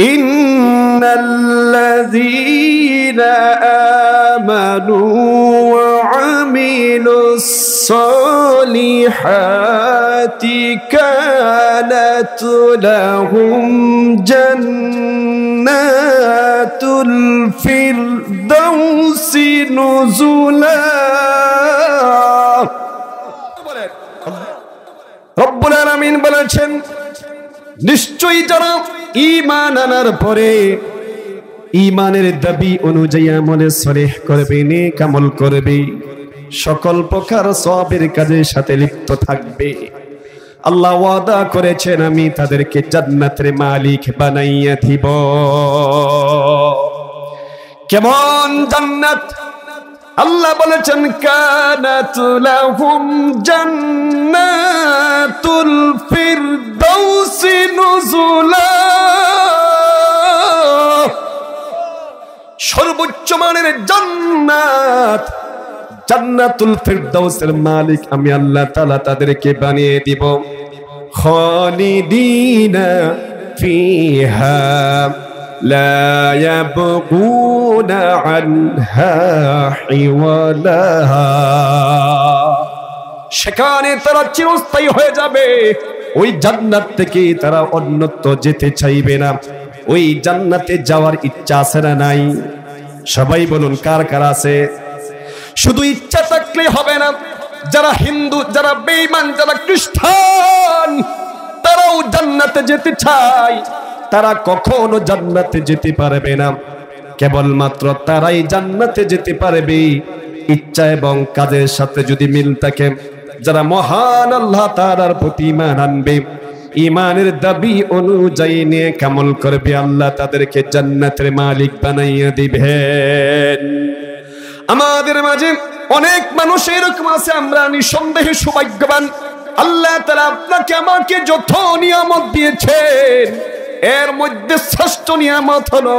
ইন্নাল্লাযীনা আমানু ওয়া আমিলুস সলিহাতি কানাত লাহুম জান্নাতুল ফিরদাউসি নুজুলা। রব্বুল আলামিন বলেছেন, নিশ্চয়ই যারা ঈমান আনার পরে ঈমানের দাবি অনুযায়ী আমলে সলিহ করবে, নেক আমল করবে, সকল প্রকার সওয়াবের কাজের সাথে লিপ্ত থাকবে, আল্লাহ ওয়াদা করেছেন আমি তাদেরকে জান্নাতের মালিক বানাইয়া দিব। কেমন জান্নাত? আল্লাহ বলেছেন, কানাত লাহুম জান্নাতুল ফিরদাউসি নুজুলা। সর্বোচ্চ মানের জান্নাত, জান্নাতুল ফিরদাউসের মালিক আমি আল্লাহ তাআলা তাদেরকে বানিয়ে দিব। খালিদিনা ফিহা লা ইয়াবগুনা আনহা হিওয়ালা। সেখানে তারা চিরস্থায়ী হয়ে যাবে। ওই জান্নাত থেকে তারা অন্যত্র যেতে চাইবে না। ওই জান্নাতে যাওয়ার ইচ্ছা আছে না নাই? সবাই বলুন, কার কার আছে? শুধু ইচ্ছা থাকলে হবে না। যারা হিন্দু, যারা বেঈমান, যারা খ্রিস্টান, তারাও জান্নাতে যেতে চায়। তারা কখনো জান্নাতে যেতে পারবে না। কেবলমাত্র তারাই জান্নাতে যেতে পারবে ইচ্ছা এবং কাজের সাথে যদি মিল থাকে। যারা মহান আল্লাহ তাআলার প্রতি ঈমান আনবে, ঈমানের দাবি অনুযায়ী নেক আমল করবে, আল্লাহ তাদেরকে জান্নাতের মালিক বানাইয়া দিবেন। আমাদের মাঝে অনেক মানুষ এরকম আছে, আমরা নিঃসন্দেহে সৌভাগ্যবান। আল্লাহ তাআলা আপনাকে আমাকে যত নিয়ামত দিয়েছেন, এর মধ্যে শ্রেষ্ঠ নিয়ামত হলো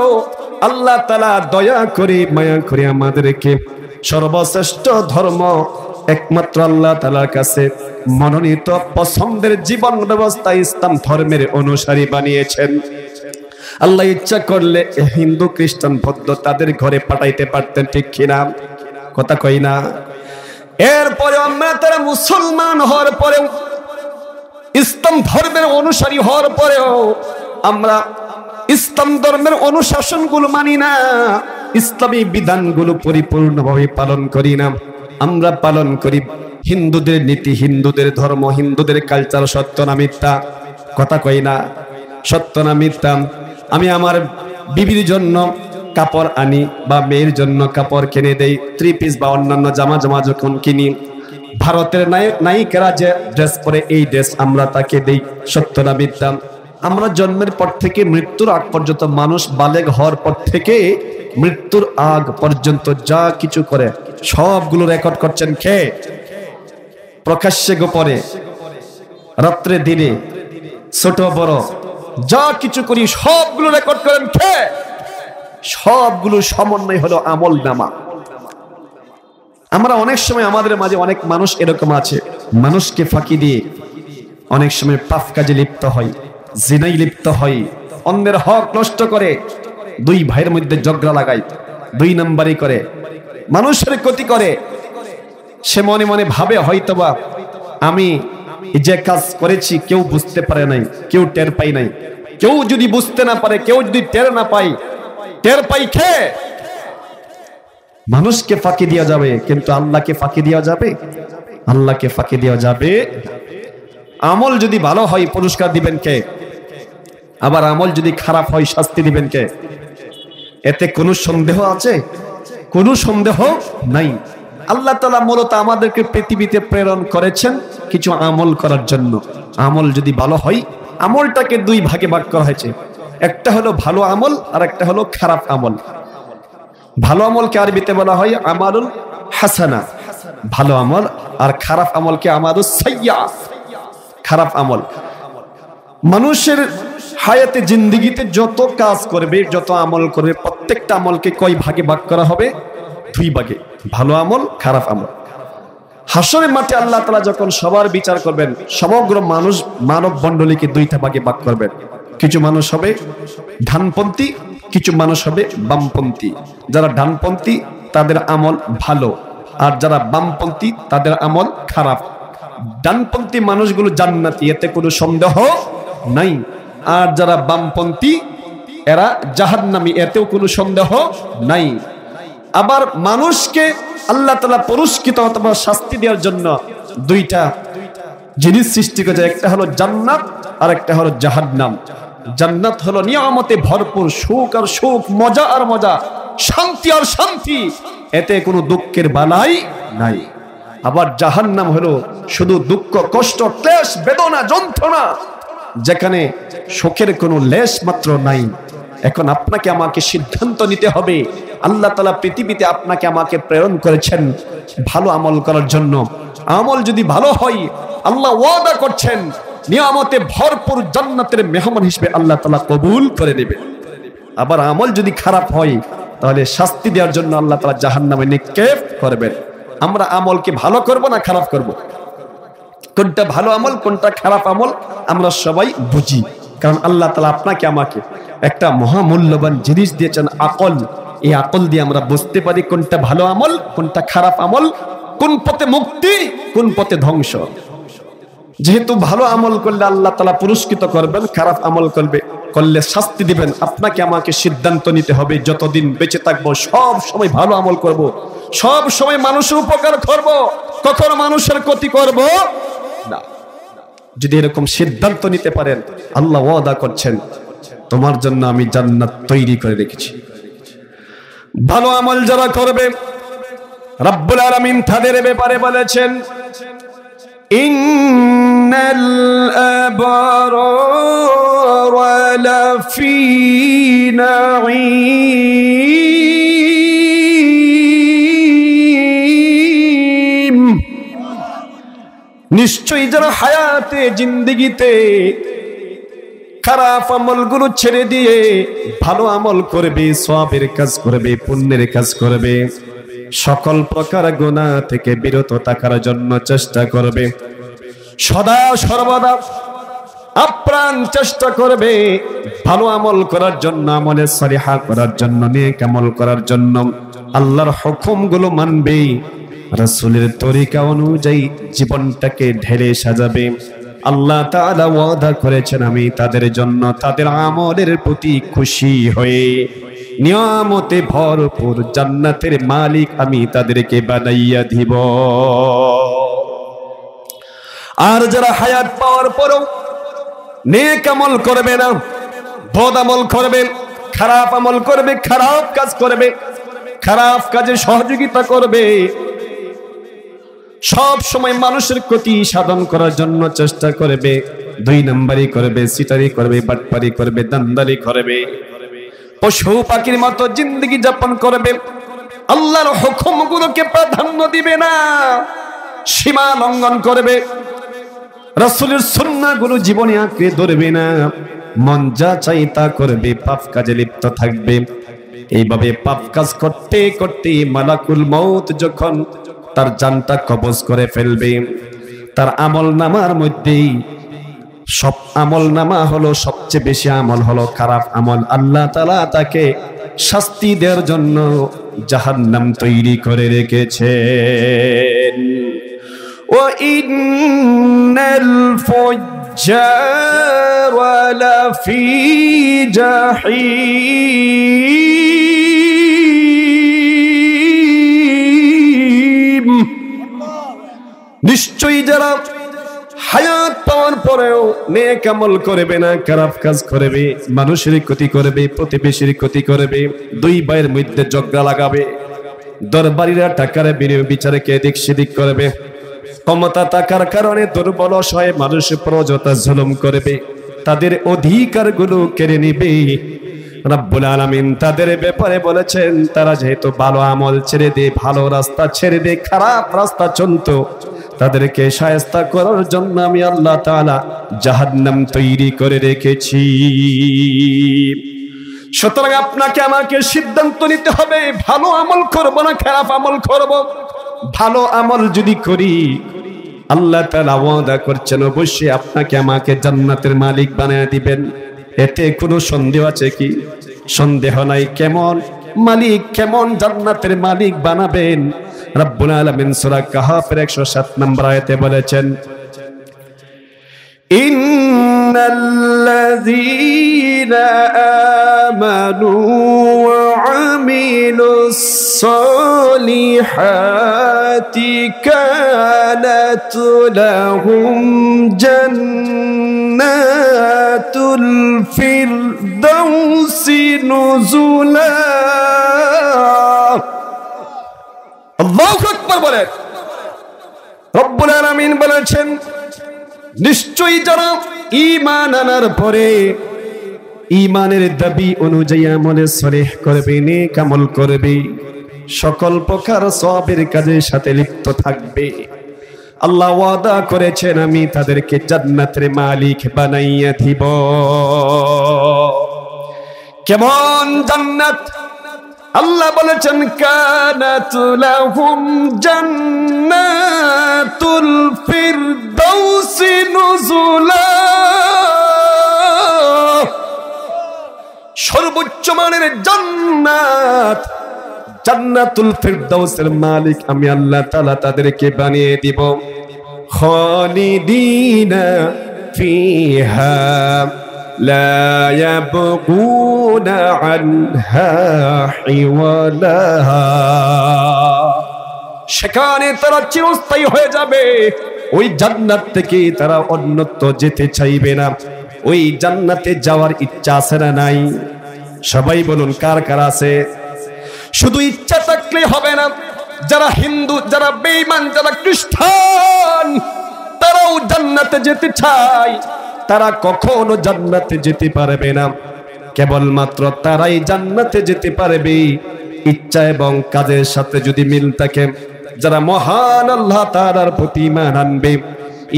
আল্লাহ তাআলা দয়া করে মায়া করে আমাদেরকে সর্বশ্রেষ্ঠ ধর্ম একমাত্র আল্লাহ তাআলার কাছে মনোনীত পছন্দের জীবন ব্যবস্থা ইসলাম ধর্মের অনুসারী বানিয়েছেন। আল্লাহ ইচ্ছা করলে হিন্দু, খ্রিস্টান, বৌদ্ধ তাদের ঘরে পাঠাইতে পারতেন, ঠিক কিনা? কথা কই না? এরপরে আমরা তারা মুসলমান হওয়ার পরেও, ইসলাম ধর্মের অনুসারী হওয়ার পরেও আমরা ইসলাম ধর্মের অনুশাসনগুলো মানি না, ইসলামী বিধানগুলো পরিপূর্ণভাবে পালন করি না। আমরা পালন করি হিন্দুদের নীতি, হিন্দুদের ধর্ম, হিন্দুদের কালচার। সত্য না মিথ্যা? কথা কই না? সত্য না মিথ্যা? আমি আমার বিবির জন্য কাপড় আনি বা মেয়ের জন্য কাপড় কিনে দেই, 3 পিস বা অন্যান্য জামা যখন কিনি, ভারতের নায়িকারা যে ড্রেস পরে এই ড্রেস আমরা তাকে দেই। সত্য না মিথ্যা? আমরা জন্মের পর থেকে মৃত্যুর আগ পর্যন্ত, মানুষ বালেগ হওয়ার পর থেকে মৃত্যুর আগ পর্যন্ত যা কিছু করে সবগুলো রেকর্ড করছেন কে? প্রকাশ্যে গোপনে, রাত্রে দিনে, ছোট বড় যা কিছু করি সবগুলো রেকর্ড করেন কে? সবগুলো সমন্বয় হলো আমল নামা। আমরা অনেক সময় আমাদের মাঝে অনেক মানুষ এরকম আছে, মানুষকে ফাঁকি দিয়ে অনেক সময় পাপ কাজে লিপ্ত হয়, জিনায় লিপ্ত হয়, অন্যের হক নষ্ট করে, 2 ভাইয়ের মধ্যে ঝগড়া লাগায়, 2 নাম্বারি করে, মানুষের ক্ষতি করে। সে মনে মনে ভাবে হয়তোবা আমি যে কাজ করেছি কেউ বুঝতে পারে নাই, কেউ টের পাই নাই। কেউ যদি বুঝতে না পারে, কেউ যদি টের না পাই, টের পাই কে? মানুষকে ফাঁকি দেওয়া যাবে, কিন্তু আল্লাহকে ফাঁকি দেওয়া যাবে? আল্লাহকে ফাঁকি দেওয়া যাবে? আমল যদি ভালো হয় পুরস্কার দিবেন কে? আবার আমল যদি খারাপ হয় শাস্তি দিবেন কে? এতে কোনো সন্দেহ আছে? কোনো সন্দেহ নাই। আল্লাহ তাআলা মূলত আমাদেরকে পৃথিবীতে প্রেরণ করেছেন কিছু আমল করার জন্য। আমল যদি ভালো হয়, আমলটাকে 2 ভাগে ভাগ করা হয়েছে। একটা হলো ভালো আমল আর একটা হলো খারাপ আমল। ভালো আমলকে আরবিতে বলা হয় আমালুল হাসানা, ভালো আমল, আর খারাপ আমলকে আমালুস সাইয়্যা, খারাপ আমল। মানুষের হায়াতে, জিন্দেগিতে যত কাজ করবে, যত আমল করবে, প্রত্যেকটা আমলকে কয় ভাগে ভাগ করা হবে? 2 ভাগে, ভালো আমল, খারাপ আমল। হাসরের মাঠে আল্লাহ তাআলা যখন সবার বিচার করবেন, সমগ্র মানব মণ্ডলীকে 2টা ভাগে ভাগ করবেন। কিছু মানুষ হবে ডানপন্থী, কিছু মানুষ হবে বামপন্থী। যারা ডানপন্থী তাদের আমল ভালো, আর যারা বামপন্থী তাদের আমল খারাপ। ডানপন্থী মানুষগুলো জান্নাতি, এতে কোনো সন্দেহ নাই। আর যারা বামপন্থী এরা জাহান্নামী, এতেও কোনো সন্দেহ নাই। আবার মানুষকে আল্লাহ তাআলা পুরস্কৃত অথবা শাস্তি দেওয়ার জন্য দুইটা জিনিস সৃষ্টি করেছে, একটা হলো জান্নাত আর একটা হলো জাহান্নাম। জান্নাত হলো নিয়ামতে ভরপুর, সুখ আর সুখ, মজা আর মজা, শান্তি আর শান্তি, এতে কোনো দুঃখের বালাই নাই। আবার জাহান্নাম হলো শুধু দুঃখ, কষ্ট, ক্লেশ, বেদনা, যন্ত্রণা, যেখানে সুখের কোনো লেশ মাত্র নাই। এখন আপনাকে আমাকে সিদ্ধান্ত নিতে হবে। আল্লাহ তাআলা পৃথিবীতে আপনাকে আমাকে প্রেরণ করেছেন ভালো আমল করার জন্য। আমল যদি ভালো হয়, আল্লাহ ওয়াদা করছেন নিয়ামতে ভরপুর জান্নাতের মেহমান হিসেবে আল্লাহ তাআলা কবুল করে নেবেন। আবার আমল যদি খারাপ হয়, তাহলে শাস্তি দেওয়ার জন্য আল্লাহ তাআলা জাহান্নামে নিক্ষেপ করবেন। আমরা আমল কি ভালো করব না খারাপ করব? কোনটা ভালো আমল কোনটা খারাপ আমল আমরা সবাই বুঝি, কারণ আল্লাহ তাআলা আপনাকে আমাকে একটা মহামূল্যবান জিনিস দিয়েছেন, আকল। এই আকল দিয়ে আমরা বুঝতে পারি কোনটা ভালো আমল কোনটা খারাপ আমল, কোন পথে মুক্তি কোন পথে ধ্বংস। যেহেতু ভালো আমল করলে আল্লাহ তাআলা পুরস্কৃত করবেন, খারাপ আমল করলে শাস্তি দিবেন। আপনাকে আমাকে সিদ্ধান্ত নিতে হবে, যতদিন বেঁচে থাকবো সব সময় ভালো আমল করব, সব সময় মানুষের উপকার করব, কখনো মানুষের ক্ষতি করব না। যদি এরকম সিদ্ধান্ত নিতে পারেন, আল্লাহ ওয়াদা করছেন তোমার জন্য আমি জান্নাত তৈরি করে রেখেছি। ভালো আমল যারা করবে রব্বুল আলামিন তাদের ব্যাপারে বলেছেন, ইন্নাল আবরারা লাফি নাঈম। নিশ্চয়ই যারা হায়াতে জিন্দেগিতে খারাপ আমলগুলো ছেড়ে দিয়ে ভালো আমল করবে, সওয়াবের কাজ করবে, পুণ্যের কাজ করবে, সকল প্রকার গুনাহ থেকে বিরত থাকার জন্য চেষ্টা করবে, সদা সর্বদা আপ্রাণ চেষ্টা করবে ভালো আমল করার জন্য, আমলে সলিহা করার জন্য, নেক আমল করার জন্য, আল্লাহর হুকুমগুলো মানবে, রাসূলের তরিকা অনুযায়ী জীবনটাকে ঢেলে সাজাবে। আল্লাহ তাআলা ওয়াদা করেছেন আমি তাদের জন্য তাদের আমলের প্রতি খুশি হয়ে নিয়ামতে ভরপুর জান্নাতের মালিক আমি তাদেরকে বানাইয়া দিব। আর যারা হায়াত পাওয়ার পরও নেক আমল করবে না, বদ আমল করবে, খারাপ আমল করবে, খারাপ কাজ করবে, খারাপ কাজে সহযোগিতা করবে, সব সময় মানুষের ক্ষতি সাধন করার জন্য চেষ্টা করবে, দুই নম্বরই করবে, সিটারি করবে, বাটপারি করবে, দান্দারি করবে, পশু পাখির মতো জিন্দগি যাপন করবে, আল্লাহর হুকুমগুলোকে প্রাধান্য দিবে না, সীমা লঙ্ঘন করবে, রাসূলের সুন্নাহগুলো জীবনে আঁকড়ে ধরবে না, মন যা চাই তা করবে, পাপ কাজে লিপ্ত থাকবে। এইভাবে পাপ কাজ করতে করতে মালাকুল মউত যখন তার জানটা কবজ করে ফেলবে, তার আমল নামার মধ্যে সব আমল নামা হলো সবচেয়ে বেশি আমল হলো খারাপ আমল। আল্লাহ তাআলা তাকে শাস্তি দেওয়ার জন্য জাহান্নাম তৈরি করে রেখেছেন। ওয়া ইন্নাল ফুজ্জারা লাফি জাহিম। নিশ্চয়ই যারা হায়াত পাওয়ার পরেও নেক আমল করবে না, খারাপ কাজ করবে, মানুষের ক্ষতি করবে, প্রতিবেশীর ক্ষতি করবে, দুই ভাইয়ের মধ্যে ঝগড়া লাগাবে, দরবারীরা টাকার বিনিময়ে বিচারকে এদিক সেদিক করবে, ক্ষমতা থাকার কারণে দুর্বল অসহায় মানুষের উপর অযথা জুলুম করবে, তাদের অধিকারগুলো কেড়ে নিবে। রব্বুল আলামিন তাদের ব্যাপারে বলেছেন তারা যেহেতু ভালো আমল ছেড়ে দিয়ে ভালো রাস্তা ছেড়ে দিয়ে খারাপ রাস্তা চলতো, তাদেরকে শায়েস্তা করার জন্য আমি আল্লাহ তাআলা জাহান্নাম তৈরি করে রেখেছি। সুতরাং আপনাকে আমাকে সিদ্ধান্ত নিতে হবে ভালো আমল করব না খারাপ আমল করব। ভালো আমল যদি করি আল্লাহ তাআলা ওয়াদা করছেন অবশ্যই আপনাকে আমাকে জান্নাতের মালিক বানিয়ে দিবেন। এতে কোনো সন্দেহ আছে কি? সন্দেহ নাই। কেমন মালিক, কেমন জান্নাতের মালিক বানাবেন? রব্বুল আলামিন সূরা কাহাফের 107 নম্বর আয়াতে বলেছেন, ইন্নাল্লাযীনা আমানু ওয়া আমিলুস সলিহাতি কানাত লাহুম জান্নাতুল ফিরদাউসি নুজুলা। আল্লাহু আকবার বলেন। রব্বুল আলামিন বলেছেন, নিশ্চয়ই যারা ঈমান আনার পরে ঈমানের দাবি অনুযায়ী আমলে সলিহ করবে, নেক আমল করবে, সকল প্রকার সওয়াবের কাজের সাথে লিপ্ত থাকবে, আল্লাহ ওয়াদা করেছেন আমি তাদেরকে জান্নাতের মালিক বানাইয়া দিব। কেমন জান্নাত? আল্লাহ বলেছেন, কানাত লাহুম জান্নাতুল ফিরদাউসি নুজুলা। সর্বোচ্চ মানের জান্নাত, জান্নাতুল ফিরদাউসের মালিক আমি আল্লাহ তাআলা তাদেরকে বানিয়ে দিব। খালিদিনা ফিহা লা ইয়াবগুনা আনহা হিওয়ালা। সেখানে তারা চিরস্থায়ী হয়ে যাবে। ওই জান্নাত থেকে তারা অন্যত্র যেতে চাইবে না। ওই জান্নাতে যাওয়ার ইচ্ছা আছে না নাই? সবাই বলুন কার কার আছে? শুধু ইচ্ছা থাকলে হবে না। যারা হিন্দু, যারা বেঈমান, যারা খ্রিস্টান, তারাও জান্নাতে যেতে চায়। তারা কখনো জান্নাতে যেতে পারবে না। কেবলমাত্র তারাই জান্নাতে যেতে পারবে ইচ্ছা এবং কাজের সাথে যদি মিল থাকে। যারা মহান আল্লাহ তাআলার প্রতি ঈমান আনবে,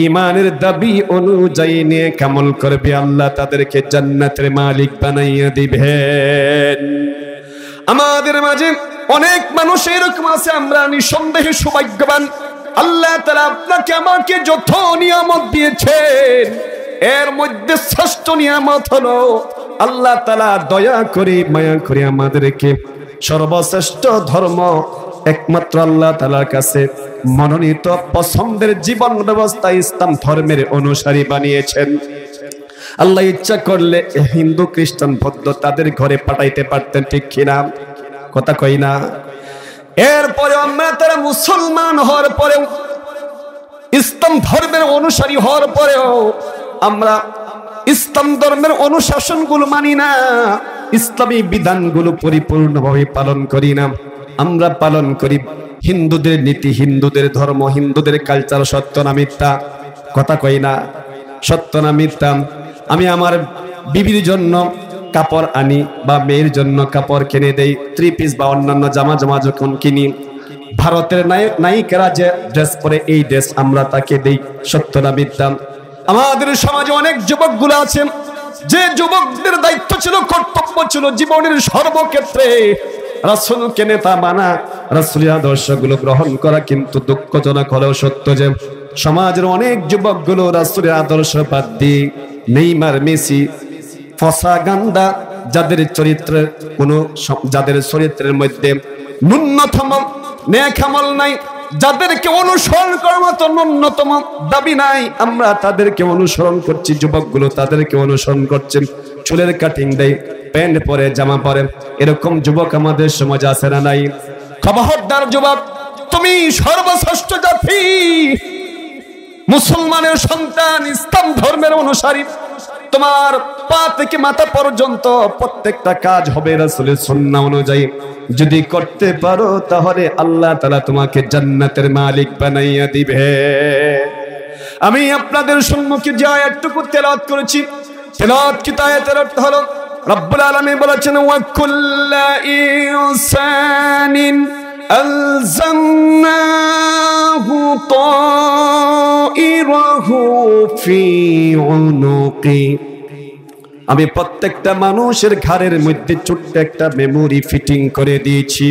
ঈমানের দাবি অনুযায়ী নেক আমল করবে, আল্লাহ তাদেরকে জান্নাতের মালিক বানাইয়া দিবেন। আমাদের মাঝে অনেক মানুষ এরকম আছে, আমরা নিঃসন্দেহে সৌভাগ্যবান। আল্লাহ তাআলা আপনাকে আমাকে যত নিয়ামত দিয়েছেন, এর মধ্যে শ্রেষ্ঠ নিয়ামত হলো আল্লাহ তাআলা দয়া করে মায়া করে আমাদেরকে সর্বশ্রেষ্ঠ ধর্ম, একমাত্র আল্লাহ তাআলার কাছে মনোনীত পছন্দের জীবন ব্যবস্থা ইসলাম ধর্মের অনুসারী বানিয়েছেন। আল্লাহ ইচ্ছা করলে হিন্দু, খ্রিস্টান, বৌদ্ধ তাদের ঘরে পাঠাইতে পারতেন, ঠিক কিনা? কথা কই না? এরপরে আমরা তারা মুসলমান হওয়ার পরেও, ইসলাম ধর্মের অনুসারী হওয়ার পরেও আমরা ইসলাম ধর্মের অনুশাসনগুলো মানি না, ইসলামী বিধানগুলো পরিপূর্ণভাবে পালন করি না। আমরা পালন করি হিন্দুদের নীতি, হিন্দুদের ধর্ম, হিন্দুদের কালচার। সত্য না মিথ্যা? কথা কই না? সত্য না মিথ্যা? আমি আমার বিবির জন্য কাপড় আনি বা মেয়ের জন্য কাপড় কিনে দেই, 3 পিস বা অন্যান্য জামা যখন কিনি, ভারতের নায়িকারা যে ড্রেস পরে এই ড্রেস আমরা তাকে দেই। সত্য না মিথ্যা? আমাদের সমাজে অনেক যুবকগুলো আছেন যে যুবকদের দায়িত্ব ছিল, কর্তব্য ছিল জীবনের সর্বক্ষেত্রে রাসূলকে নেতা মানা, রাসূলের আদর্শগুলো গ্রহণ করা। কিন্তু দুঃখজনক হলেও সত্য যে সমাজের অনেক যুবকগুলো রাসূলের আদর্শ বাদ দিয়ে নেইমার, মেসি, ফসা, গান্দা, যাদের চরিত্রের মধ্যে ন্যূনতম নেক আমল নাই, যাদেরকে অনুসরণ করার মতো ন্যূনতম দাবি নাই, আমরা তাদেরকে অনুসরণ করছি। যুবকগুলো তাদেরকে অনুসরণ করছেন। চুলের কাটিং দেয়, প্যান্ট পরে, জামা পরে, এরকম যুবক আমাদের সমাজে আছে না নাই? খবরদার যুবক, তুমি সর্বশ্রেষ্ঠ জাতি, মুসলমানের সন্তান, ইসলাম ধর্মের অনুসারী। তোমার পা থেকে মাথা পর্যন্ত প্রত্যেকটা কাজ হবে রাসূলের সুন্নাহ অনুযায়ী। যদি করতে পারো তাহলে আল্লাহ তাআলা তোমাকে জান্নাতের মালিক বানাইয়া দিবে। আমি আপনাদের সম্মুখে যে আয়াতটুকু তেলাওয়াত করেছি, তেলাওয়াত কি আয়াতের অর্থ হলো রব্বুল আলামিন বলেছেন, ওয়া কুল্লা ইনসানিন আলজামনাহু তাইরাহু ফি উনুকি। আমি প্রত্যেকটা মানুষের ঘাড়ের মধ্যে ছোট্ট একটা মেমোরি ফিটিং করে দিয়েছি,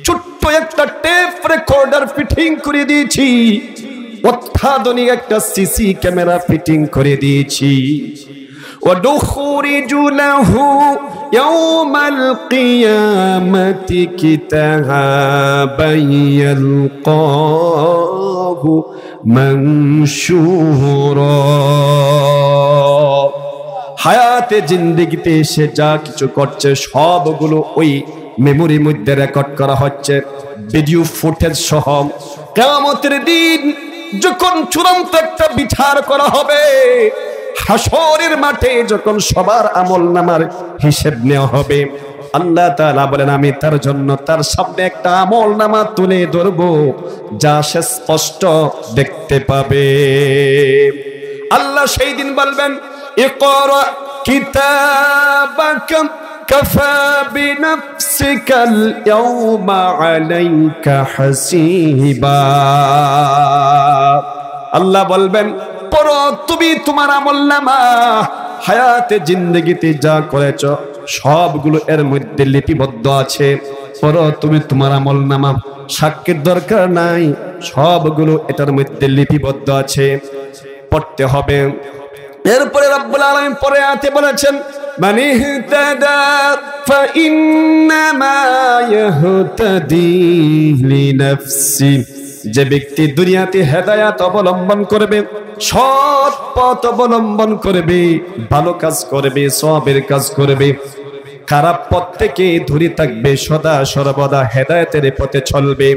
ছোট্ট একটা টেপ রেকর্ডার ফিটিং করে দিয়েছি, অত্যাধুনিক একটা সিসি ক্যামেরা ফিটিং করে দিয়েছি। ونخرج له يوم القيامة كتابا يلقاه منشورا হায়াতে জিন্দেগিতে সে যা কিছু করছে সবগুলো ওই মেমোরির মধ্যে রেকর্ড করা হচ্ছে ভিডিও ফুটেজ সহ। কিয়ামতের দিন যখন চূড়ান্ত একটা বিচার করা হবে, হাসরের মাঠে যখন সবার আমলনামার হিসাব নেওয়া হবে, আল্লাহ তাআলা বলেন আমি তার জন্য তার সামনে একটা আমলনামা তুলে ধরবো যা সে স্পষ্ট দেখতে পাবে। আল্লাহ সেই দিন বলবেন ইকরা কিতাবাকা কাফা বিনাফসিকাল ইয়াওমা আলাইকা হাসিবা। আল্লাহ বলবেন পড়ো তুমি তোমার আমলনামা, হায়াতে জিন্দেগিতে যা করেছো সবগুলো এর মধ্যে লিপিবদ্ধ আছে। পড়ো তুমি তোমার আমলনামা, সাক্ষীর দরকার নাই, সবগুলো এটার মধ্যে লিপিবদ্ধ আছে, পড়তে হবে। এরপরে রব্বুল আলামিন পরে আয়াতে বলেছেন মান ইহতাদা ফাইন্নামা ইহতাদি লিনাফসি, যে ব্যক্তি দুনিয়াতে হেদায়েত অবলম্বন করবে, সৎ পথ অবলম্বন করবে, ভালো কাজ করবে, সওয়াবের কাজ করবে, খারাপ পথ থেকে দূরে থাকবে, সদা সর্বদা হেদায়েতের পথে চলবে,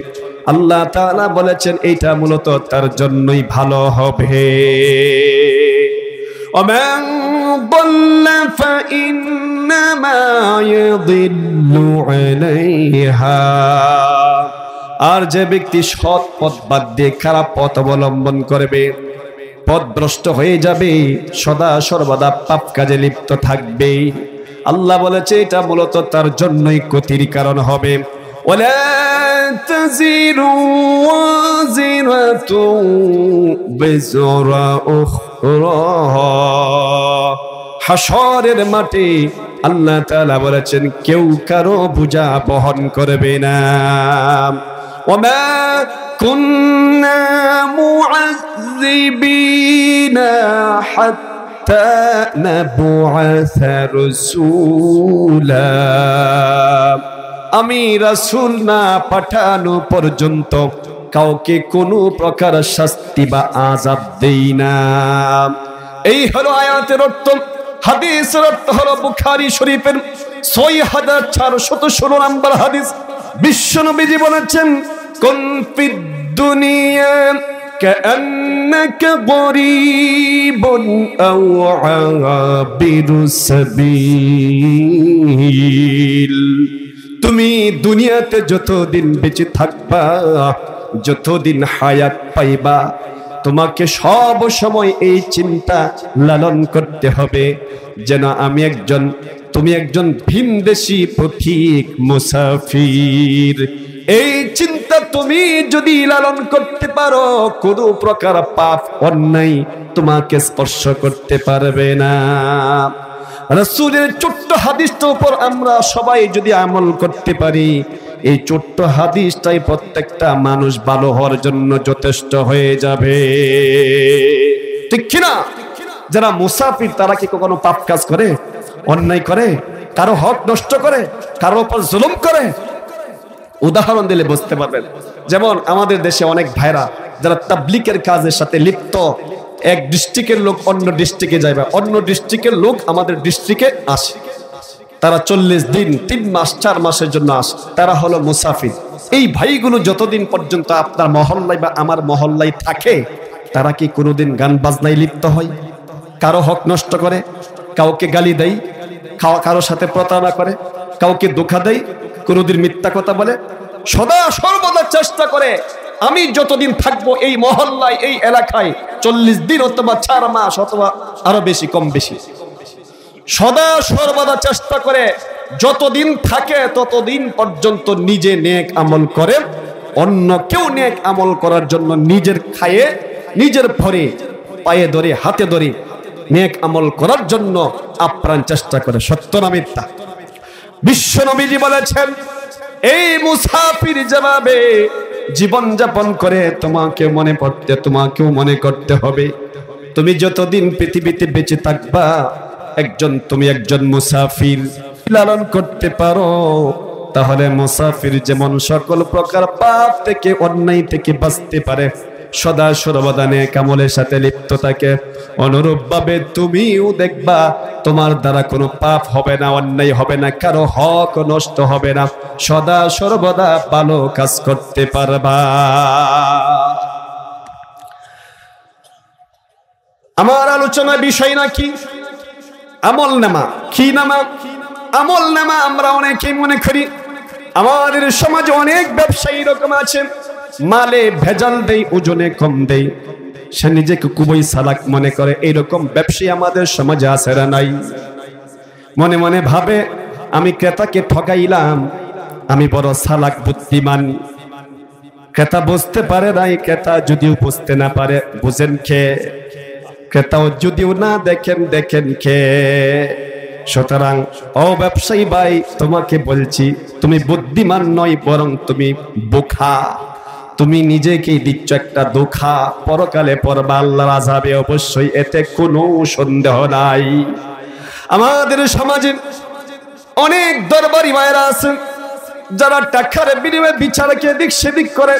আল্লাহ তাআলা বলেছেন এইটা মূলত তার জন্যই ভালো হবে। ومن ضل فإنما يضل عليها, আর যে ব্যক্তি সৎ পথ বাদ দিয়ে খারাপ পথ অবলম্বন করবে, পথভ্রষ্ট হয়ে যাবে, সদা সর্বদা পাপ কাজে লিপ্ত থাকবে, আল্লাহ বলেছে এটা মূলত তার জন্যই ক্ষতির কারণ হবে। ওয়ালা তাজিরু ওয়াজিরাতুন বিজরা উখরা, হাসরের মাঠে আল্লাহ তাআলা বলেছেন কেউ কারো বোঝা বহন করবে না। ওমা কুন্না মুআযযিবিনা হাত্তা নাবআসা রাসূলা, আমি রাসূল না পাঠানো পর্যন্ত কাউকে কোনো প্রকার শাস্তি বা আযাব দেই না। এই হলো আয়াতের অর্থ। হাদিসের অর্থ হলো বুখারী শরীফের ৬৪১৬ নম্বর হাদিস। বিশ্বনবীজি বলেছেন কুন ফিদ দুনিয়া কাআন্নাকা গরীবুন আও আবিরুস সাবিল, তুমি দুনিয়াতে যতদিন বেঁচে থাকবা, যতদিন হায়াত পাইবা, তোমাকে সব সময় এই চিন্তা লালন করতে হবে যেন তুমি একজন ভিনদেশী পথিক মুসাফির। এই চিন্তা তুমি যদি লালন করতে পারো, কোনো প্রকার পাপ অন্যায় তোমাকে স্পর্শ করতে পারবে না। রাসূলের ছোট্ট হাদিসটার উপর আমরা সবাই যদি আমল করতে পারি, এই ছোট্ট হাদিসটাই প্রত্যেকটা মানুষ ভালো হওয়ার জন্য যথেষ্ট হয়ে যাবে, ঠিক কিনা? যারা মুসাফির তারা কি কখনো পাপ কাজ করে, অন্যায় করে, কারো হক নষ্ট করে, কারো উপর জুলুম করে? উদাহরণ দিলে বুঝতে পারবেন। যেমন আমাদের দেশে অনেক ভাইরা যারা তাবলীগের কাজের সাথে লিপ্ত, এক ডিস্ট্রিক্টের লোক অন্য ডিস্ট্রিক্টে যায়, বা অন্য ডিস্ট্রিক্টের লোক আমাদের ডিস্ট্রিক্টে আসে, তারা 40 দিন 3 মাস 4 মাসের জন্য আসে, তারা হলো মুসাফির। এই ভাইগুলো যতদিন পর্যন্ত আপনার মহল্লায় বা আমার মহল্লায় থাকে, তারা কি কোনোদিন গান বাজনায় লিপ্ত হয়, কারো হক নষ্ট করে, কাউকে গালি দেয়, কারো সাথে প্রতারণা করে, কাউকে ধোঁকা দেয়, কোনোদিন মিথ্যা কথা বলে? সদা সর্বদা চেষ্টা করে আমি যতদিন থাকবো এই মহল্লায়, এই এলাকায়, 40 দিন অথবা 4 মাস অথবা আরো বেশি কম বেশি, সদা সর্বদা চেষ্টা করে যতদিন থাকে ততদিন পর্যন্ত নিজে নেক আমল করে, অন্য কেউ নেক আমল করার জন্য নিজের খায়ে, নিজের ভরে, পায়ে ধরে, হাতে ধরে নেক আমল করার জন্য আপ্রাণ চেষ্টা করে। সত্য না মিথ্যা? বিশ্ব নবীজি বলেছেন এই মুসাফির যেভাবে জীবন যাপন করে তোমাকেও মনে করতে হবে তুমি যতদিন পৃথিবীতে বেঁচে থাকবা তুমি একজন মুসাফির লালন করতে পারো, তাহলে মুসাফির যেমন সকল প্রকার পাপ থেকে অন্যায় থেকে বাঁচতে পারে, সদা সর্বদা নেক আমলের সাথে লিপ্ত থাকে, অনুরূপ ভাবে তুমিও দেখবা তোমার দ্বারা কোনো পাপ হবে না, অন্যায় হবে না, কারো হক নষ্ট হবে না, সদা সর্বদা ভালো কাজ করতে পারবা। আমার আলোচনা বিষয় নাকি আমল নামা। কি নামা? আমল নামা। আমরা অনেকেই মনে করি আমাদের সমাজে অনেক ব্যবসায়ী এরকম আছে, মালে ভেজাল দেই, ওজনে কম দেই, সে নিজেকে খুবই চালাক মনে করে। এইরকম ব্যবসায়ী আমাদের সমাজে আছে না নাই? মনে মনে ভাবে আমি ক্রেতাকে ঠকাইলাম, আমি বড় চালাক বুদ্ধিমান। ক্রেতা বুঝতে পারে নাই, ক্রেতা যদিও বুঝতে না পারে বুঝেন কে? ক্রেতাও যদিও না দেখেন কে? সুতরাং ও ব্যবসায়ী ভাই, তোমাকে বলছি তুমি বুদ্ধিমান নয়, বরং তুমি বোকা। তুমি নিজেকেই দিচ্ছ একটা ধোঁকা, পরকালে পড়বা আল্লাহর আযাবে অবশ্যই, এতে কোনো সন্দেহ নাই। আমাদের সমাজে অনেক দরবারি ভাইরা আছে যারা টাকার বিনিময়ে বিচারকে এদিক সেদিক করে।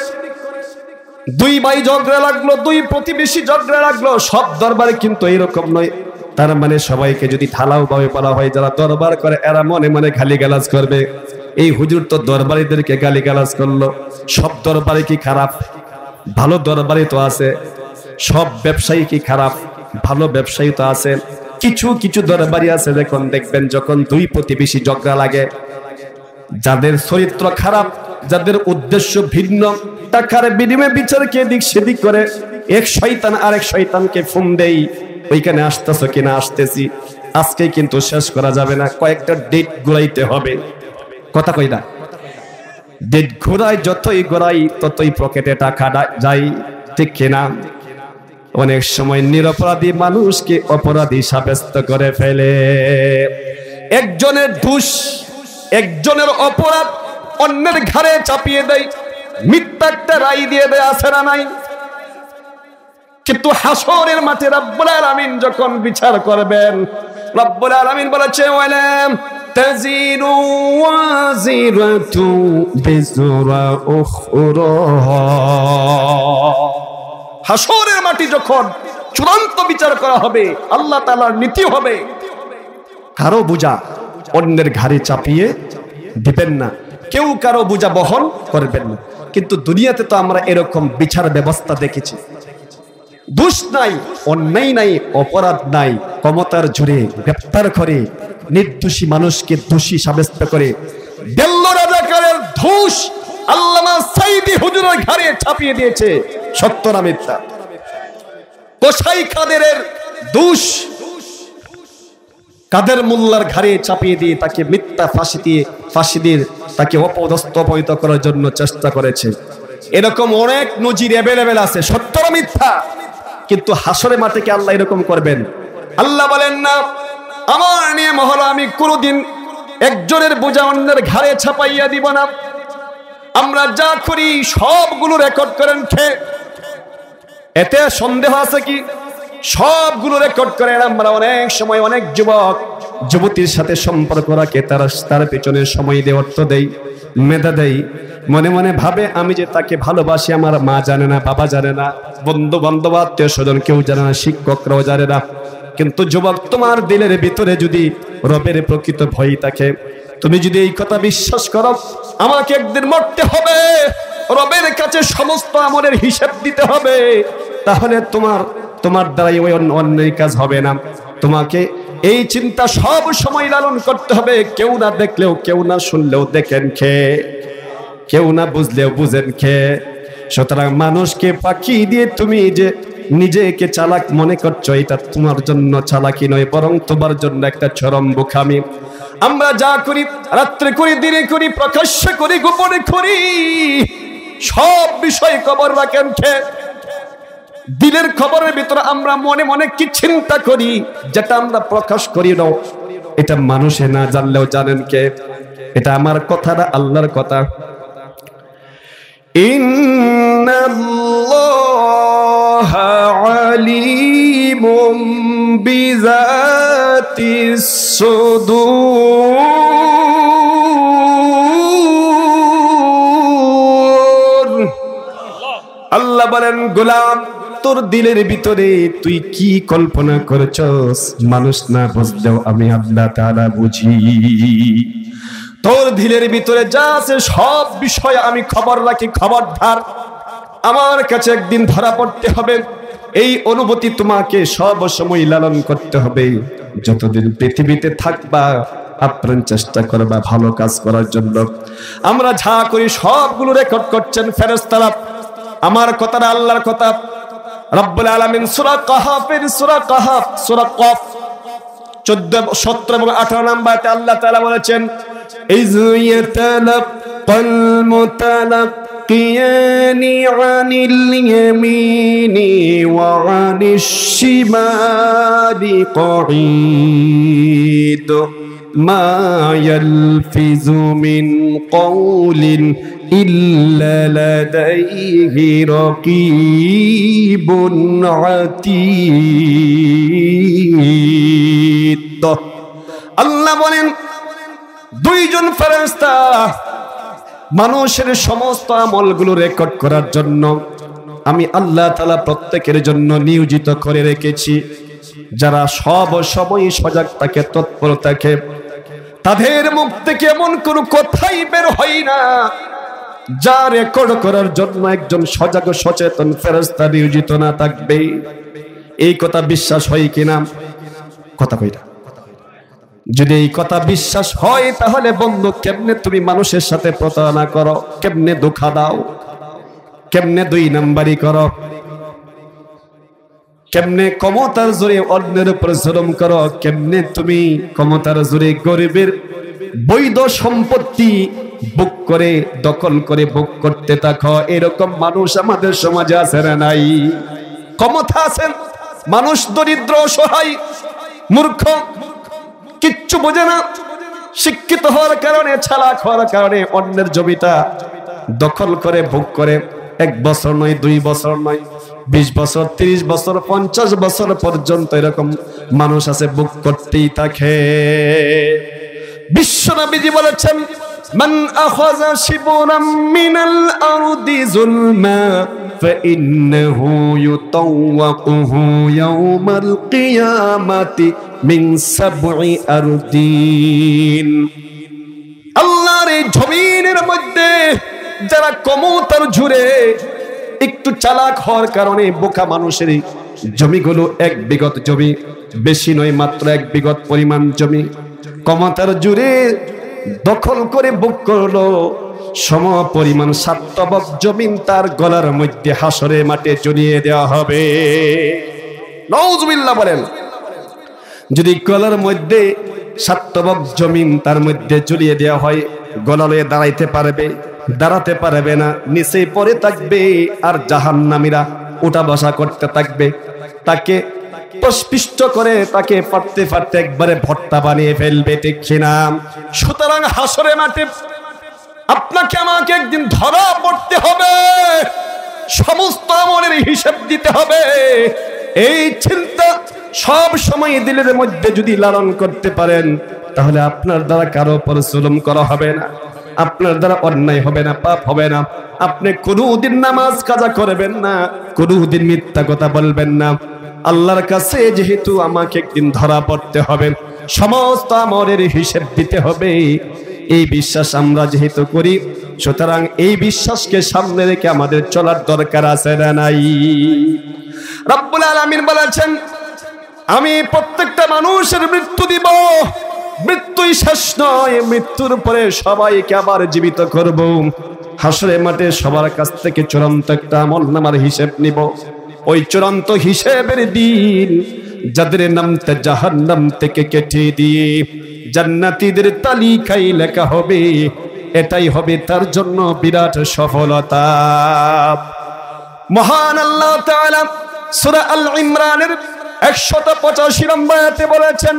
দুই ভাই ঝগড়া লাগলো, দুই প্রতিবেশী ঝগড়া লাগলো, সব দরবারে কিন্তু এইরকম নয়। তার মানে সবাইকে যদি ঢালাও ভাবে বলা হয়, যারা দরবার করে এরা মনে মনে গালিগালাজ করবে, এই হুজুর তো দরবারীদেরকে গালিগালাজ করলো। সব দরবারে কি খারাপ? ভালো দরবারি তো আছে। সব ব্যবসায়ী কি খারাপ? ভালো ব্যবসায়ী তো আছে। কিছু কিছু দরবারি আছে দেখবেন যখন দুই প্রতিবেশী ঝগড়া লাগে, যাদের চরিত্র খারাপ, যাদের উদ্দেশ্য ভিন্ন, টাকার বিনিময়ে বিচারকে এদিক সেদিক করে, এক শয়তান আরেক শয়তানকে ফোন দেই, ওইখানে আসতেছো কিনা? আসতেছি। আজকে কিন্তু শেষ করা যাবে না, কয়েকটা ডেট ঘুরাইতে হবে। কথা কই না? ডেট ঘুরাই, যতই ঘুরাই ততই পকেটে টাকা যাই, ঠিক কিনা? অনেক সময় নিরপরাধী মানুষকে অপরাধী সাব্যস্ত করে ফেলে। একজনের দোষ, একজনের অপরাধ অন্যের ঘাড়ে চাপিয়ে দেয়, মিথ্যা একটা রায় দিয়ে দেয়, আছে না নাই? কিন্তু হাসরের মাঠে রব্বুল আলামিন যখন বিচার করবেন, রব্বুল আলামিন বলেছে ওয়ালাম তাজিরু ওয়াজিরাতু বিজরা উখরা। হাসরের মাটি যখন চূড়ান্ত বিচার করা হবে, আল্লাহ তাআলার নীতি হবে, কারো বোঝা অন্যের ঘাড়ে চাপিয়ে দিবেন না, কেউ কারো বোঝা বহন করবেন না। কিন্তু দুনিয়াতে তো আমরা এরকম বিচার ব্যবস্থা দেখেছি। দোষ নাই, অন্যায় নাই, অপরাধ নাই, ক্ষমতার জোরে গ্রেফতার করে নির্দোষী মানুষকে দোষী সাব্যস্ত করে। দিল্লি রাজাকারের দোষ আল্লামা সাইদি হুজুরের ঘাড়ে চাপিয়ে দিয়েছে, সত্য না মিথ্যা? কোসাই কাদেরের দোষ কাদের মোল্লার ঘাড়ে চাপিয়ে দিয়ে তাকে মিথ্যা ফাঁসি দিয়ে তাকে অপদস্থ করার জন্য চেষ্টা করেছে। এরকম অনেক নজির অ্যাভেলেবেল আছে, সত্য না মিথ্যা? কিন্তু হাসরে মাঠে কি আল্লাহ এরকম করবেন? আল্লাহ বলেন না, আমার নিয়ম হলো আমি কোনোদিন একজনের বোঝা অন্যের ঘাড়ে চাপাইয়া দিব না। আমরা যা করি সবগুলো রেকর্ড করেন কে? এতে সন্দেহ আছে কি? সবগুলো রেকর্ড করেন। আমরা অনেক সময় অনেক যুবক যুবতীর সাথে সম্পর্ক রাখে, তার পেছনে সময় দিয়ে অর্থ দেই, মেধা দেই, মনে মনে ভাবে আমি যে তাকে ভালোবাসি, আমার মা জানে না, বাবা জানে না, বন্ধু বান্ধব আত্মীয় স্বজন কেউ জানে না, শিক্ষকরাও জানে না। কিন্তু যুবক, তোমার দিলের ভিতরে যদি রবের প্রকৃত ভয় থাকে, তুমি যদি এই কথা বিশ্বাস করো আমাকে একদিন মরতে হবে, রবের কাছে সমস্ত আমলের হিসাব দিতে হবে, তাহলে তোমার দ্বারাই ওই অন্যায় কাজ হবে না। তোমাকে এই চিন্তা সব সময় লালন করতে হবে। কেউ না দেখলেও, কেউ না শুনলেও দেখেন কে, কেউ না বুঝলেও বুঝেন কে। সুতরাং মানুষকে ফাঁকি দিয়ে তুমি যে নিজেকে চালাক মনে করছো, এটা তোমার জন্য চালাকি নয়, বরং তোমার জন্য একটা চরম বোকামি। আমরা যা করি, রাত্রে করি, দিনে করি, প্রকাশ্যে করি, গোপনে করি, সব বিষয় খবর রাখেন কে? দিলের খবরের ভিতরে আমরা মনে মনে কি চিন্তা করি, যেটা আমরা প্রকাশ করি না, এটা মানুষে না জানলেও জানেন কে? এটা আমার কথা না, আল্লাহর কথা। ইন্নাল্লাহা আলিমুন বিযাতিস সুদূর। আল্লাহ বলেন, গোলাম তোর দিলের ভিতরে তুই কি কল্পনা করেছস মানুষ না বুঝলেও আমি আল্লাহ তাআলা বুঝি। তোর দিলের ভিতরে যা আছে সব বিষয় আমি খবর রাখি। খবরদার, আমার কাছে একদিন ধরা পড়তে হবে। এই অনুভূতি তোমাকে সব সময় লালন করতে হবে। যতদিন পৃথিবীতে থাকবা আপ্রাণ চেষ্টা করবা ভালো কাজ করার জন্য। আমরা যা করি সবগুলো রেকর্ড করছেন ফেরেশতারা। আমার কথাটা আল্লাহর কথা। রব্বুল আলামিন সূরা কাহফের সূরা কফ 14, 17 এবং 18 নম্বরে আল্লাহ তাআলা বলেছেন, ইয ইয়াতালাক্কাল মুতালাক্কিয়ানি আনিল ইয়ামিনি ওয়া আনিশ শিমালি কঈদ মা ইয়ালফিযু মিন কওলিন ইল্লা লাদাইহি রাকীবুন আতীদ। আল্লাহ বলেন, দুইজন ফেরেশতা মানুষের সমস্ত আমলগুলো রেকর্ড করার জন্য আমি আল্লাহ তাআলা প্রত্যেকের জন্য নিয়োজিত করে রেখেছি। যারা সব সময় সজাগ থাকে, তৎপর থাকে, তাদের মুখ থেকে এমন কোনো কথাই বের হয় না যা রেকর্ড করার জন্য একজন সজাগ সচেতন ফেরেশতা নিয়োজিত না থাকবে। এই কথা বিশ্বাস হয় কিনা? কথা কইটা যদি এই কথা বিশ্বাস হয়, তাহলে বন্ধু কেমনে তুমি মানুষের সাথে প্রতারণা করো, কেমনে ধোঁকা দাও, কেমনে দুই নাম্বারি করো, কেমনে ক্ষমতার জোরে অন্যের উপর জুলুম করো, কেমনে তুমি ক্ষমতার জোরে গরিবের বৈধ সম্পত্তি বুক করে দখল করে বুক করতে থাকো। এরকম মানুষ আমাদের সমাজে আছে না নাই? ক্ষমতা আছেন, মানুষ দরিদ্র, অসহায়, মূর্খ, কিচ্ছু বোঝে না, শিক্ষিত হওয়ার কারণে, চালাক হওয়ার কারণে অন্যের জমিটা দখল করে ভোগ করে। 1 বছর নয়, 2 বছর নয়, 20 বছর, 30 বছর, 50 বছর পর্যন্ত এরকম মানুষ আছে, ভোগ করতেই থাকে। বিশ্বনবীজি বলেছেন, মান আখাযা শিবরাম মিনাল আরদি যুলমা ফাইন্নাহু ইউতাওয়াকুহু ইয়াওমাল কিয়ামাতি মিন 7 আরদিন। আল্লাহর এই জমিনের মধ্যে যারা ক্ষমতার জোরে একটু চালাক হওয়ার কারণে বোকা মানুষের জমিগুলো 1 বিঘত জমি, বেশি নয়, মাত্র 1 বিঘত পরিমাণ জমি ক্ষমতার জোরে দখল করে ভোগ করলো, সম পরিমাণ 7 তবক জমিন তার গলার মধ্যে হাসরের মাঠে ঝুলিয়ে দেওয়া হবে। নাউজুবিল্লাহ বলেন। যদি গলার মধ্যে 7 তবক জমিন তার মধ্যে ঝুলিয়ে দেওয়া হয়, গলা লয়ে দাঁড়াতে পারবে না, নিচেই পড়ে থাকবে, আর জাহান্নামীরা উঠা বসা করতে থাকবে, তাকে প্রস্পিষ্ট করে তাকে পারতে পারতে একবারে ভর্তা বানিয়ে ফেলবে, ঠিক কিনা? সুতরাং হাসরে মাঠে আপনাকে আমাকে একদিন ধরা পড়তে হবে, সমস্ত আমলের হিসাব দিতে হবে। এই চিন্তা সব সময় দিলের মধ্যে যদি লালন করতে পারেন, তাহলে আপনার দ্বারা কারো উপর জুলুম করা হবে না, আপনার দ্বারা অন্যায় হবে না, পাপ হবে না। আপনি কোনদিন নামাজ কাজা করবেন না, কোনদিন মিথ্যা কথা বলবেন না। আল্লাহর কাছে যেহেতু আমাকে একদিন ধরা পড়তে হবে, সমস্ত আমলের হিসাব দিতে হবে, এই বিশ্বাস আমরা যেহেতু করি, সুতরাং এই বিশ্বাসকে সামনে রেখে আমাদের চলার দরকার আছে না নাই? রব্বুল আলামিন বলেছেন, আমি প্রত্যেকটা মানুষের মৃত্যু দিব, মৃত্যুই শেষ নয়, মৃত্যুর পরে সবাইকে আবার জীবিত করব। হাসরের মাঠে সবার কাছ থেকে চূড়ান্ত একটা আমলনামার হিসেব নিব। ওই চূড়ান্ত হিসেবের দিন যাদের নামটা জাহান্নাম থেকে কেটে দিয়ে জান্নাতীদের তালিকায় লেখা হবে, এটাই হবে তার জন্য বিরাট সফলতা। মহান আল্লাহ তাআলা সূরা আল ইমরানের 185 নম্বর আয়াতে বলেছেন,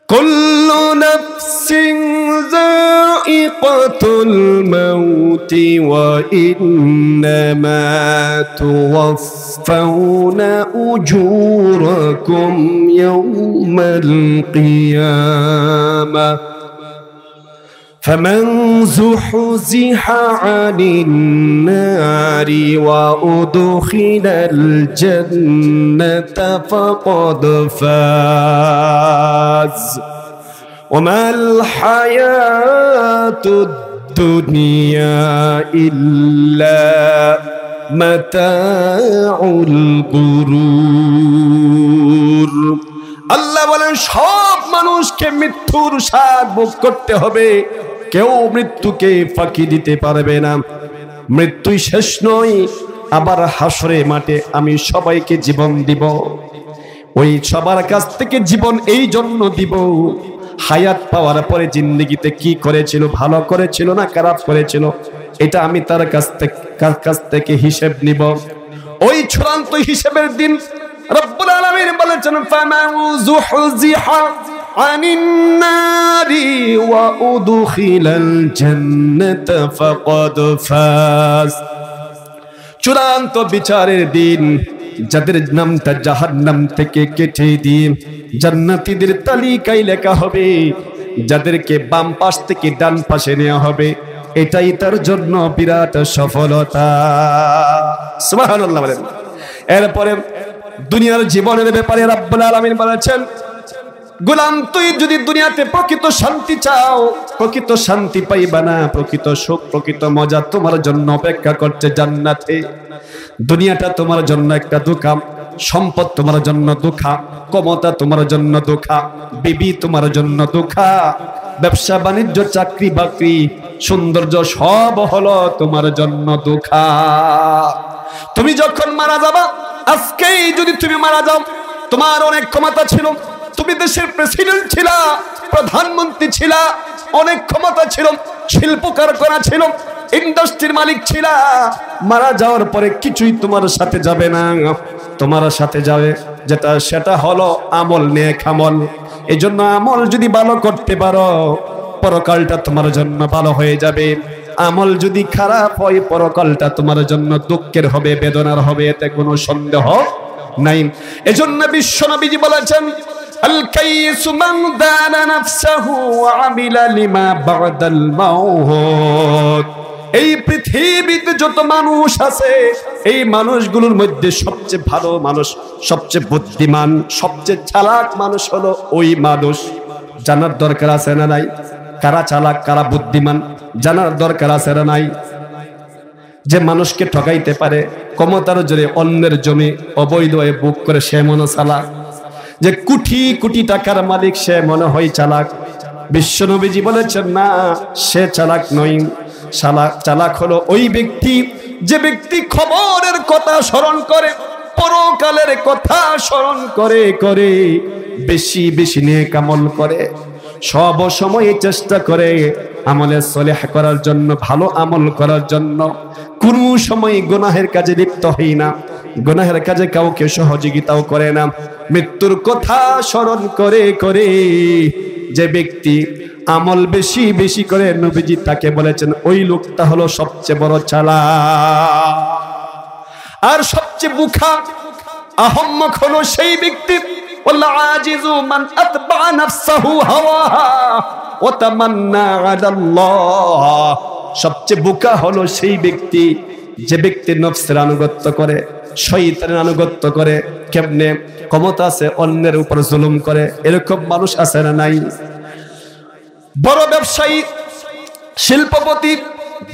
কুল্লু নাফসিন সাইকাতুল মাউতি ওয়া ইন্নামা তুওয়াফাউনা উজুরাকুম ইয়াউমাল কিয়ামা فمن زحزح عن النار وأدخل الجنة فقد فاز وما الحياة الدنيا إلا متاع الغرور আল্লাহ বলেন সব মানুষকে মৃত্যুর স্বাদ ভোগ করতে হবে, কেউ মৃত্যুকে ফাঁকি দিতে পারবে না। মৃত্যুই শেষ নয়, আবার হাসরে মাঠে আমি সবাইকে জীবন দিব। ওই সবার কাছ থেকে জীবন এই জন্য দিব, হায়াত পাওয়ার পরে জিন্দেগিতে কি করেছিল, ভালো করেছিল না খারাপ করেছিল, এটা আমি তার কাছ থেকে হিসেব নিব। ওই চূড়ান্ত হিসেবের দিন রব্বুল আলামিন বলেছেন ফামান যুহজিহা আনিন নারি ওয়া উদখিলাল জান্নাতা ফাকাদ ফাজ। চূড়ান্ত বিচারের দিন যাদের নামটা জাহান্নাম থেকে কেটে দিয়ে জান্নাতীদের তালিকায় লেখা হবে, যাদেরকে বাম পাশ থেকে ডান পাশে নেওয়া হবে, এটাই তার জন্য বিরাট সফলতা। সুবহানাল্লাহ বলেন। এরপরে দুনিয়ার জীবনের ব্যাপারে রব্বুল আলামিন বলেছেন গোলাম তুই যদি দুনিয়াতে প্রকৃত শান্তি চাও, প্রকৃত শান্তি পাইবা না, প্রকৃত সুখ প্রকৃত মজা তোমার জন্য অপেক্ষা করছে জান্নাতে। দুনিয়াটা তোমার জন্য একটা ধোঁকা, সম্পদ তোমার জন্য ধোঁকা, ক্ষমতা তোমার জন্য ধোঁকা, বিবি তোমার জন্য ধোঁকা, ব্যবসা বাণিজ্য চাকরি বাকরি সৌন্দর্য সব হলো তোমার জন্য ধোঁকা। তুমি যখন মারা যাবা, আজকেই যদি তুমি মারা যাও, তোমার অনেক ক্ষমতা ছিল, তুমি দেশের প্রেসিডেন্ট ছিলা, প্রধানমন্ত্রী ছিলা, অনেক ক্ষমতা ছিল, শিল্প কারখানা ছিল, ইন্ডাস্ট্রির মালিক ছিলা, মারা যাওয়ার পরে কিছুই তোমার সাথে যাবে না। তোমার সাথে যাবে যেটা, সেটা হলো আমল, নেক আমল। এই জন্য আমল যদি ভালো করতে পারো, পরকালটা তোমার জন্য ভালো হয়ে যাবে। আমল যদি খারাপ হয়, পরকালটা তোমার জন্য দুঃখের হবে, বেদনার হবে, এতে কোনো সন্দেহ নাই। এজন্য বিশ্বনবীজি বলেছেন আল কাইয়িসু মান দানা নাফসাহু ওয়া আমিলা লিমা বাদাল মাউত। এই পৃথিবীতে যত মানুষ আছে, এই মানুষগুলোর মধ্যে সবচেয়ে ভালো মানুষ, সবচেয়ে বুদ্ধিমান, সবচেয়ে চালাক মানুষ হলো ওই মানুষ। জানার দরকার আছে না নাই? কারা চালাক কারা বুদ্ধিমান জানার দরকার আছে না নাই? যে মানুষকে ঠকাইতে পারে, ক্ষমতার জোরে অন্যের জমি অবৈধ হয়ে বুক করে, সে মনে চালাক। যে কোটি কোটি টাকার মালিক, সে মনে হয় চালাক। বিশ্বনবীজি বলেছেন না, সে চালাক নয়। চালাক হলো ওই ব্যক্তি, যে ব্যক্তি খবরের কথা স্মরণ করে, পরকালের কথা স্মরণ করে করে বেশি বেশি নেক আমল করে, সব সময় চেষ্টা করে আমলে সলেহ করার জন্য, ভালো আমল করার জন্য। কোন সময় গুনাহের কাজে লিপ্ত হই না, গুনাহের কাজে কাউকে সহযোগিতাও করে না। মৃত্যুর কথা স্মরণ করে করে যে ব্যক্তি আমল বেশি বেশি করে, নবীজি তাকে বলেছেন ওই লোকটা হলো সবচেয়ে বড় চালাক। আর সবচেয়ে বুখা আহম্মক হলো সেই ব্যক্তি والعاجز من أتبع نفسه هواها وتمنى على الله। সবচেয়ে বোকা হলো সেই ব্যক্তি, যে ব্যক্তি নফসের আনুগত্য করে, শয়তানের আনুগত্য করে। কেমনে? ক্ষমতা আছে, অন্যের উপর জুলুম করে। এরকম মানুষ আছে না নাই? বড় ব্যবসায়ী, শিল্পপতি,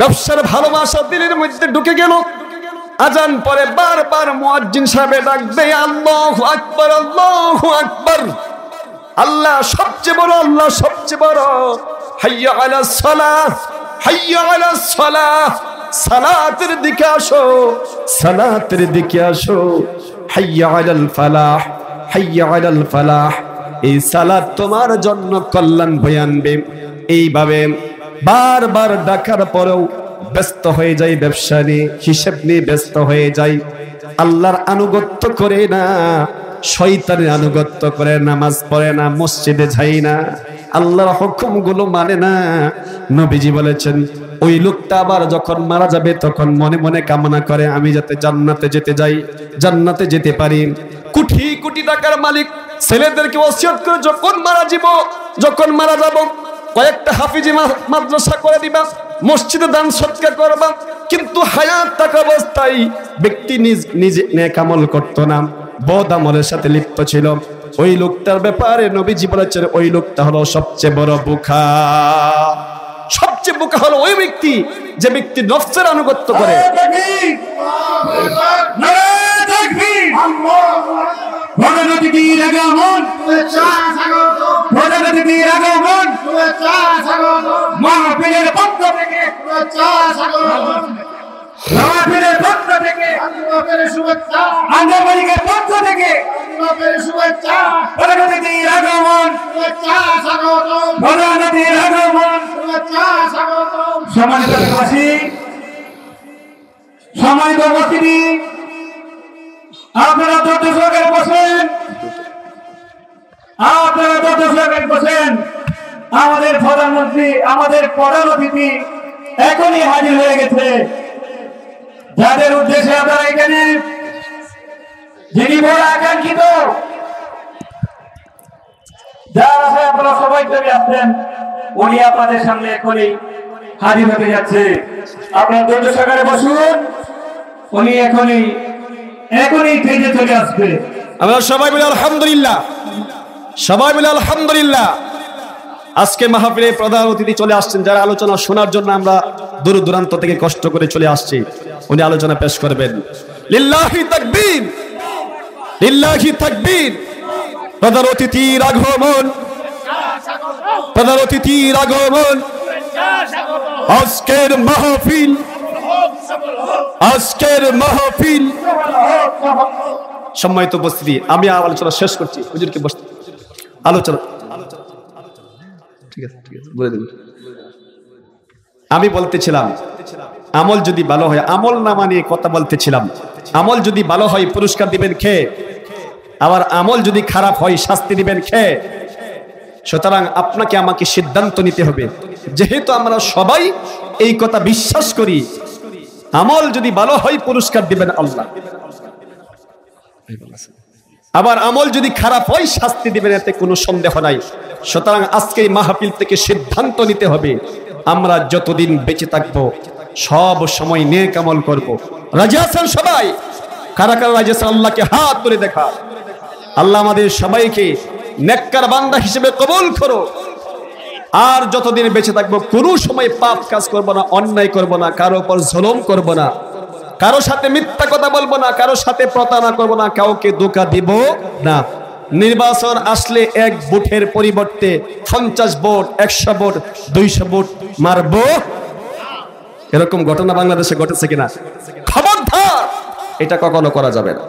ব্যবসার ভালোবাসা দিলের মধ্যে ঢুকে গেল, আজান পরে বারবার মুয়াজ্জিন সাহেব ডাকবে আল্লাহু আকবার, আল্লাহু আকবার। আল্লাহ সবচেয়ে বড়, আল্লাহ সবচেয়ে বড়। হাইয়া আলাস সালাহ, হাইয়া আলাস সালাহ, সালাতের দিকে আসো, সালাতের দিকে আসো। হাইয়া আলাল ফালাহ, হাইয়া আলাল ফালাহ। এই সালাত তোমার জন্য কল্যাণ বয়ে আনবে। এইভাবে বারবার ডাকার পরেও ব্যস্ত হয়ে যায়, ব্যবসা নিয়ে, হিসেব নিয়ে ব্যস্ত হয়ে যায়। আল্লাহর আনুগত্য করে না, শয়তানের আনুগত্য করে, নামাজ পড়ে না, মসজিদে যায় না। আল্লাহর হুকুমগুলো মানে না। নবীজি বলেছেন ওই লোকটা আবার যখন মারা যাবে তখন মনে মনে কামনা করে আমি যাতে জান্নাতে যেতে যাই, জান্নাতে যেতে পারি। কোটি কোটি টাকার মালিক ছেলেদেরকে ওসিয়ত করে যখন মারা যাব কয়েকটা হাফিজি মাদ্রাসা করে দিবা, মসজিদে দান সদকা করবা, কিন্তু হায়াত থাকা অবস্থায় ব্যক্তি নিজে নেক আমল করতো না, বদ আমলের সাথে লিপ্ত ছিল। ওই লোকটার ব্যাপারে নবীজি বলেছেন ওই লোকটা হলো সবচেয়ে বড় বোকা। সবচেয়ে বোকা হলো ওই ব্যক্তি যে ব্যক্তি নফসের আনুগত্য করে। সম্মানিত উপস্থিতি, আপনারা যত সরকার বসেন, আমাদের প্রধানমন্ত্রী, আমাদের প্রধান অতিথি এখনই হাজির হয়ে গেছে। যাদের উদ্দেশ্যে আপনারা এখানে, যিনি বড় আকাঙ্ক্ষিত, যারা আপনারা সবাই তৈরি আসছেন, উনি আপনাদের সামনে এখনই হাজির হতে যাচ্ছে। আপনারা ধৈর্য সহকারে বসুন, উনি এখনই স্টেজে চলে আসবে। আমরা সবাই মিলে আলহামদুলিল্লাহ, সবাই মিলে আলহামদুলিল্লাহ। আজকে মাহফিলে প্রধান অতিথি চলে আসছেন, যারা আলোচনা শোনার জন্য আমরা দূর দূরান্ত থেকে কষ্ট করে চলে আসছি। উনি আলোচনা পেশ করবেন। লিল্লাহি তাকবীর, লিল্লাহি তাকবীর। প্রধান অতিথির আগমন, প্রধান অতিথির আগমন। আজকের মাহফিল, আজকের মাহফিল। সম্মানিত উপস্থিতি, আমি আলোচনা শেষ করছি। হুজুরকে বসতে আলোচনা, ঠিক আছে বলে দিন। আমি বলতেছিলাম আমল যদি ভালো হয়, আমল না মানিয়ে কথা বলতেছিলাম, আমল যদি ভালো হয় পুরস্কার দিবেন কে? আবার আমল যদি খারাপ হয় শাস্তি দিবেন কে? সুতরাং আপনাকে আমাকে সিদ্ধান্ত নিতে হবে। যেহেতু আমরা সবাই এই কথা বিশ্বাস করি, আমল যদি ভালো হয় পুরস্কার দিবেন আল্লাহ, আবার আমল যদি খারাপ হয় শাস্তি দিবেন, এতে কোনো সন্দেহ নাই। সুতরাং আজকে এই মাহফিল থেকে সিদ্ধান্ত নিতে হবে, আমরা যতদিন বেঁচে থাকবো সব সময় নেক আমল করব। রাজি আছেন সবাই? কারা কারা রাজি আছেন? আল্লাহকে হাত তুলে দেখা। আল্লাহ আমাদের সবাইকে নেককার বান্দা হিসেবে কবুল করো। আর যতদিন বেঁচে থাকবো কোনো সময় পাপ কাজ করব না, অন্যায় করব না, কারো উপর জুলুম করব না, কারো সাথে মিথ্যা কথা বলবো না, কারো সাথে প্রতারণা করব না, কাউকে ধোঁকা দিব না। নির্বাচন আসলে এক ভোটের পরিবর্তে 50 ভোট, 100 ভোট, 200 ভোট মারবো। এরকম ঘটনা বাংলাদেশে ঘটেছে কিনা? খবরদার, এটা কখনো করা যাবে না।